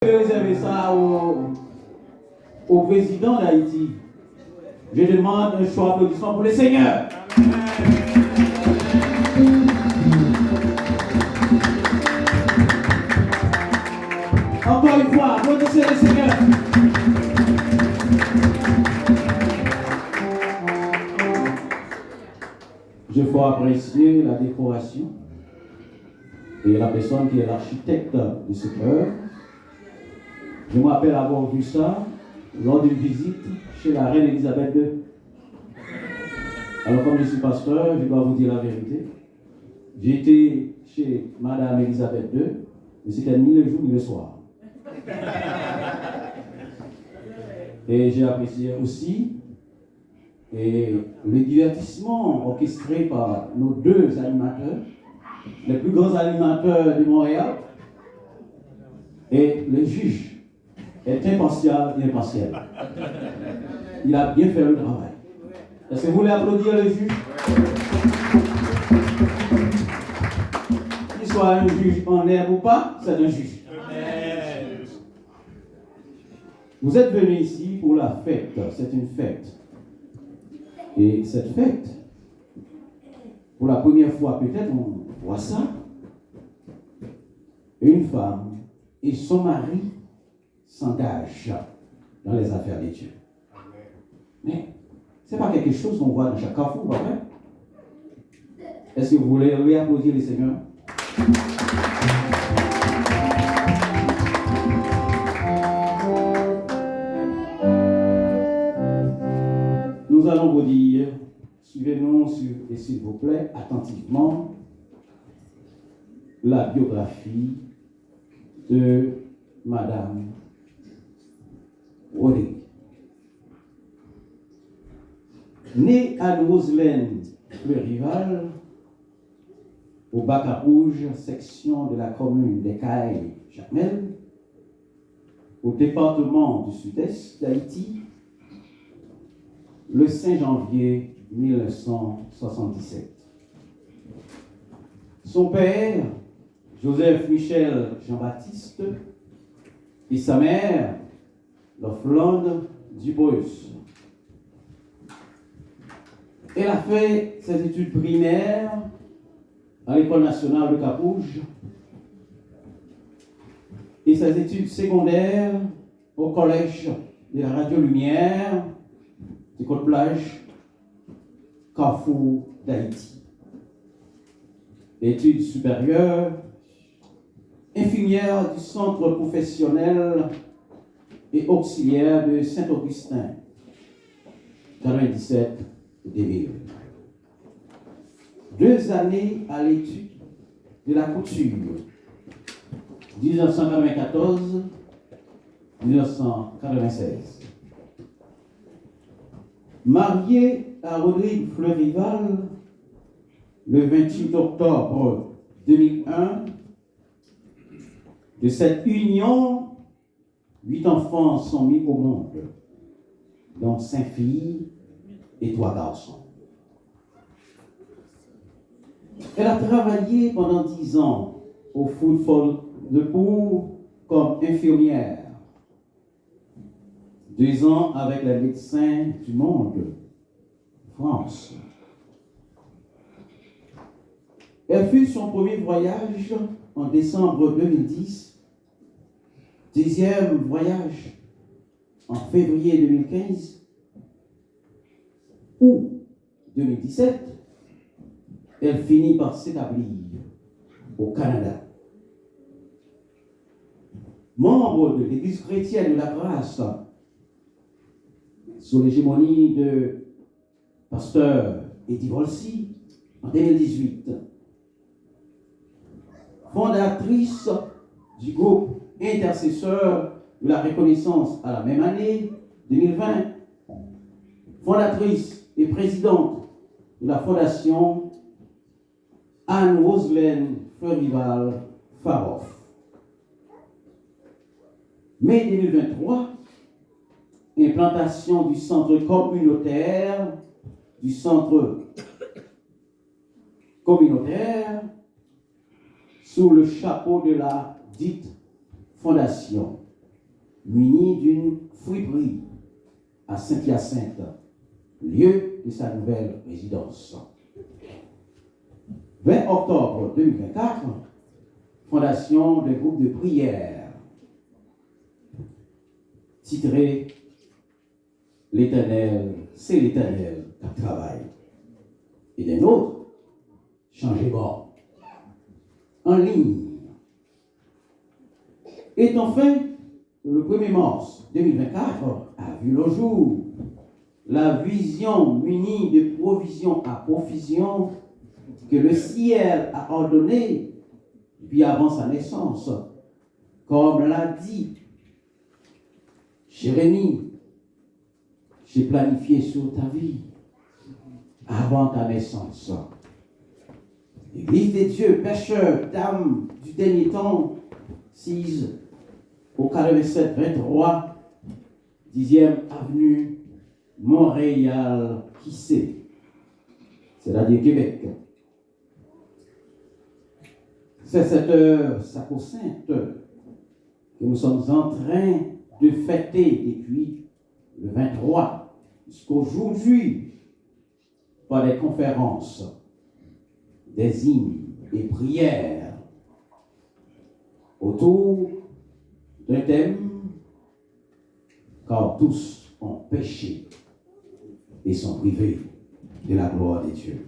Réserver ça au président d'Haïti. Je demande un choix d'applaudissement pour le Seigneur. Encore une fois, applaudissez le Seigneur. Je faut apprécier la décoration et la personne qui est l'architecte de cette œuvre. Je me rappelle avoir vu ça lors d'une visite chez la reine Elisabeth II. Alors, comme je suis pasteur, je dois vous dire la vérité. J'ai été chez Madame Elisabeth II, mais c'était ni le jour ni le soir. Et j'ai apprécié aussi le divertissement orchestré par nos deux animateurs, les plus grands animateurs de Montréal, et le juge est impartial et impartial. Il a bien fait le travail. Est-ce que vous voulez applaudir le juge? Qu'il soit un juge en herbe ou pas, c'est un juge. Vous êtes venus ici pour la fête. C'est une fête. Et cette fête, pour la première fois peut-être, on voit ça. Une femme et son mari s'engagent dans les affaires de Dieu. Mais ce n'est pas quelque chose qu'on voit dans chaque carrefour, pas vrai? Est-ce que vous voulez lui applaudir le Seigneur? Nous allons vous dire, suivez-nous et s'il vous plaît, attentivement, la biographie de Madame Rodrigue. Née à Roselaine, Fleury-Val, au Bac-à-Rouge, section de la commune d'Écailles-Jacmel, au département du Sud-Est d'Haïti, le 5 janvier 1977. Son père, Joseph Michel Jean-Baptiste, et sa mère, Loflande Dubreus. Elle a fait ses études primaires à l'École nationale de Cap-Rouge et ses études secondaires au Collège de la Radio Lumière de Côte-Plage, Carrefour d'Haïti. Études supérieures, infirmière du centre professionnel et auxiliaire de Saint-Augustin, 97 2000. 2 années à l'étude de la couture, 1994-1996. Mariée à Rodrigue Fleury-Val le 28 octobre 2001, de cette union, 8 enfants sont mis au monde, dont 5 filles et 3 garçons. Elle a travaillé pendant 10 ans au Food for the Poor comme infirmière. 2 ans avec les médecins du monde, France. Elle fut son premier voyage en décembre 2010, 10e voyage en février 2015, août 2017, elle finit par s'établir au Canada. Membre de l'Église chrétienne de la grâce, sous l'hégémonie de pasteur Eddie Volsi en 2018. Fondatrice du groupe intercesseur de la reconnaissance à la même année, 2020. Fondatrice et présidente de la fondation Anne-Roselaine Fleury-Val Farof. Mai 2023, implantation du centre communautaire sous le chapeau de la dite fondation. muni d'une friperie à Saint-Hyacinthe, lieu de sa nouvelle résidence. 20 octobre 2024, fondation d'un groupe de prière titré L'Éternel, c'est l'Éternel qui travaille. Et d'un autre, changer bord, en ligne. Et enfin, le 1er mars 2024 a vu le jour la vision munie de provision à provision que le ciel a ordonné depuis avant sa naissance, comme l'a dit Jérémie. J'ai planifié sur ta vie avant ta naissance. L'Église des dieux, pêcheurs, d'âmes du dernier temps, 6 au 87-23, 10e avenue, Montréal, qui sait, c'est-à-dire Québec. C'est cette heure sacro-sainte que nous sommes en train de fêter depuis le 23 jusqu'aujourd'hui par des conférences, des hymnes et prières autour d'un thème, car tous ont péché et sont privés de la gloire de Dieu.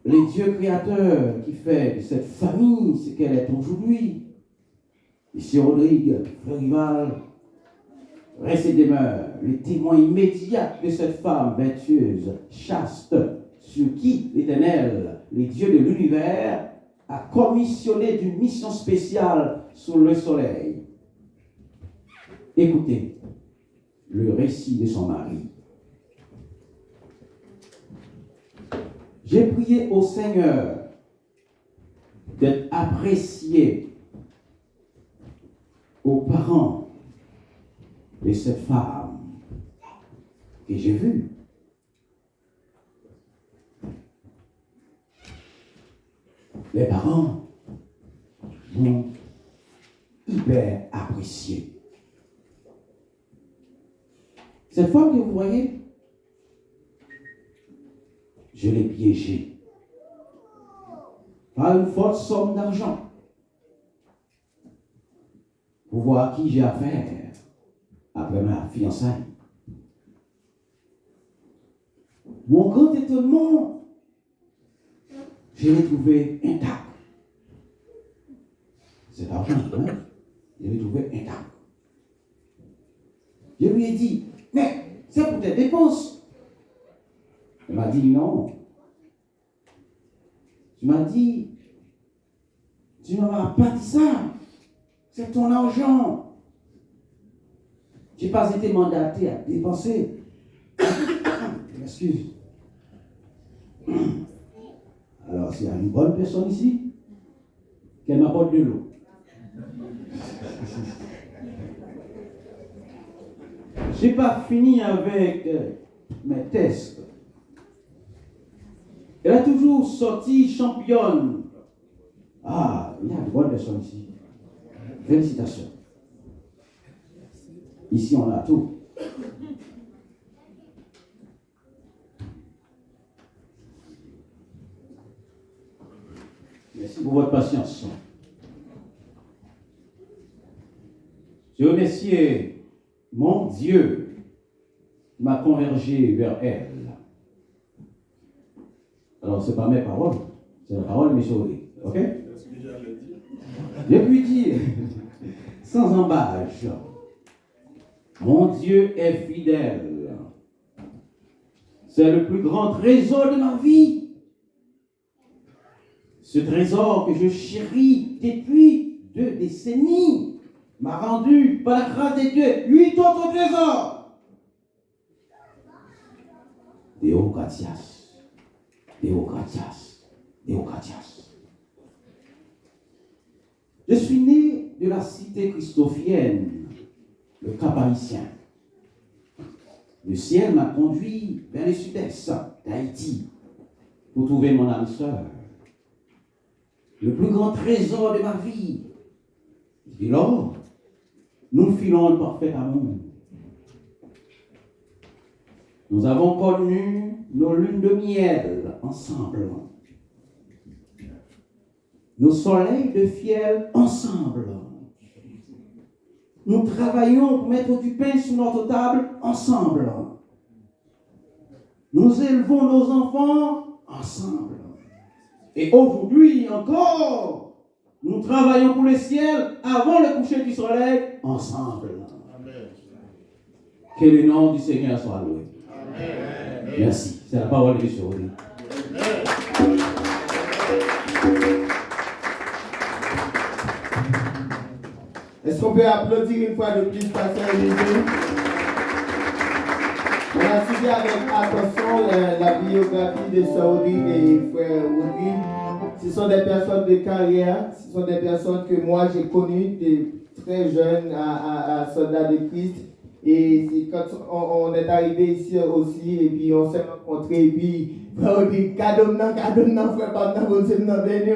Les dieux créateurs qui fait de cette famille ce qu'elle est aujourd'hui. Ici Rodrigue, Florival, reste et demeure le témoin immédiat de cette femme vertueuse, chaste, sur qui l'Éternel, les dieux de l'univers, a commissionné d'une mission spéciale sous le soleil. Écoutez le récit de son mari. J'ai prié au Seigneur d'être apprécié aux parents de cette femme que j'ai vue. Les parents m'ont hyper apprécié. Cette femme que vous voyez, je l'ai piégée par une forte somme d'argent pour voir à qui j'ai affaire après ma fiançaille. Mon grand étonnement, je l'ai trouvé intact. Cet argent, je l'ai trouvé intact. Je lui ai dit, mais c'est pour tes dépenses. Elle m'a dit non. Tu m'as dit, tu ne m'as pas dit ça. C'est ton argent. Je n'ai pas été mandaté à dépenser. Excuse. Alors, s'il y a une bonne personne ici, qu'elle m'apporte de l'eau. Je n'ai pas fini avec mes tests. Elle a toujours sorti championne. Ah, il y a une bonne personne ici. Félicitations. Ici, on a tout. Merci pour votre patience. Je remercie mon Dieu qui m'a convergé vers elle. Alors, ce n'est pas mes paroles, c'est la parole de M. Audé. Ok? Je puis dire, sans embâche, mon Dieu est fidèle. C'est le plus grand trésor de ma vie. Ce trésor que je chéris depuis 2 décennies m'a rendu, par la grâce de Dieu, 8 autres trésors. Deo gratias. Deo gratias. Deo gratias. Je suis né de la cité christophienne, le Cap-Haïtien. Le ciel m'a conduit vers le sud-est d'Haïti pour trouver mon âme sœur. Le plus grand trésor de ma vie Et là, nous filons un parfait amour. Nous avons connu nos lunes de miel ensemble. Nos soleils de fiel ensemble. Nous travaillons pour mettre du pain sur notre table ensemble. Nous élevons nos enfants ensemble. Et aujourd'hui encore, nous travaillons pour le ciel avant le coucher du soleil ensemble. Amen. Que le nom du Seigneur soit loué. Amen. Merci. C'est la parole de Dieu. Est-ce qu'on peut applaudir une fois de plus Pasteur Jésus? On a suivi avec attention la biographie de Saoudi et frère Woody. Ce sont des personnes de carrière, ce sont des personnes que moi j'ai connues, des très jeunes à soldats de Christ. Et quand on est arrivé ici aussi, et puis on s'est rencontrés, et puis on dit, cadeau, frère, pendant que vous êtes venu.